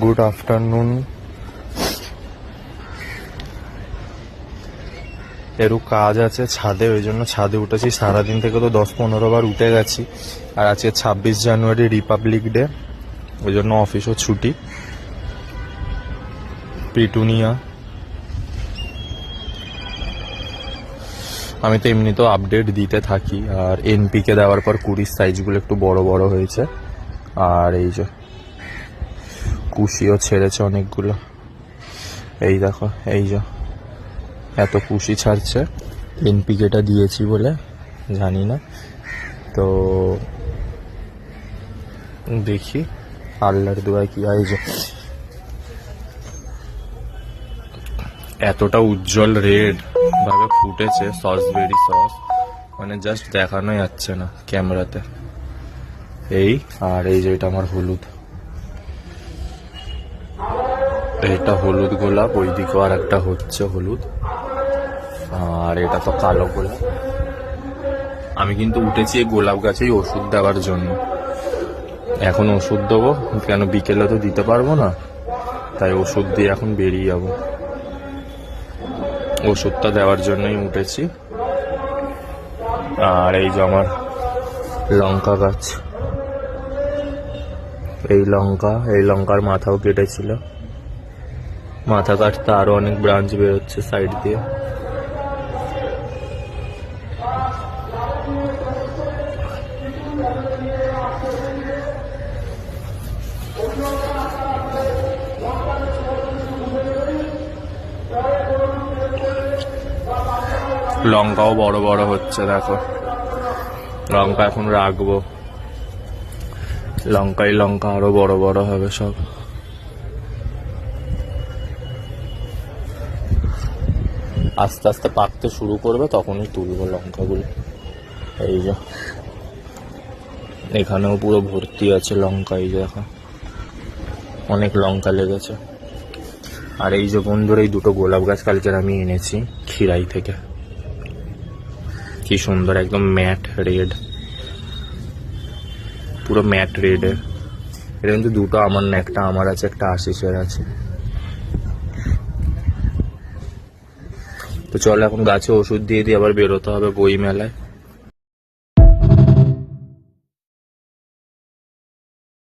Good afternoon. এরও কাজ আছে ছাদে, ওই জন্য ছাদে উঠেছি। সারাদিন থেকে তো 10-15 বার উঠে গেছি। আর আজকে 26 জানুয়ারি রিপাবলিক ডে, ওই জন্য অফিসও ছুটি। পিটুনিয়া, আমি তো এমনিতেও আপডেট দিতে থাকি। আর এনপিকে দেওয়ার পর কুড়ির সাইজগুলো একটু বড় বড় হয়েছে। আর এই যে কুশিও ছেড়েছে অনেকগুলো, এই দেখো, এই যে এত কুশি ছাড়ছে। এনপিকেটা দিয়েছি বলে জানি না, তো দেখি আল্লাহর দোয়ায় কি হয়। যে এতটা উজ্জ্বল রেড ভাবে ফুটেছে, সসবেরি সস, মানে জাস্ট দেখানো যাচ্ছে না ক্যামেরাতে। এই আর এই যে এটা আমার হলুদ, এটা হলুদ গোলাপ, ওই দিকেও আর একটা হচ্ছে হলুদ। আর এটা তো কালো গোলাপ। আমি কিন্তু উঠেছি এই গোলাপ গাছেই ওষুধ দেওয়ার জন্য। এখন ওষুধ দেবো, কেন বিকেলে তো দিতে পারবো না, তাই ওষুধ দিয়ে এখন বেরিয়ে যাবো। ওষুধটা দেওয়ার জন্যই উঠেছি। আর এই যে আমার লঙ্কা গাছ, এই লঙ্কার মাথাও কেটেছিল। মাথা কাটতে আরো অনেক ব্রাঞ্চ বেরোচ্ছে সাইড দিয়ে। লঙ্কাও বড় বড় হচ্ছে, দেখো। লঙ্কা এখন রাখবো, লঙ্কা আরো বড় বড় হবে সব। আস্তে আস্তে পাকতে শুরু করবে, তখনই তুলবো লঙ্কাগুলো। এই যে এখানেও পুরো ভর্তি আছে লঙ্কা, এই যে দেখো অনেক লঙ্কা লেগেছে। আর এই যে বন্ধুরা, এই দুটো গোলাপ গাছ কালকে আমি এনেছি খিরাই থেকে। কি সুন্দর, একদম ম্যাট রেড, পুরো ম্যাট রেডের। এটা কিন্তু দুটো আমার না, একটা আমার আছে, একটা আশিসের আছে। তো চলো এখন গাছে ওষুধ দিয়ে আবার বেরোতে হবে বই মেলায়।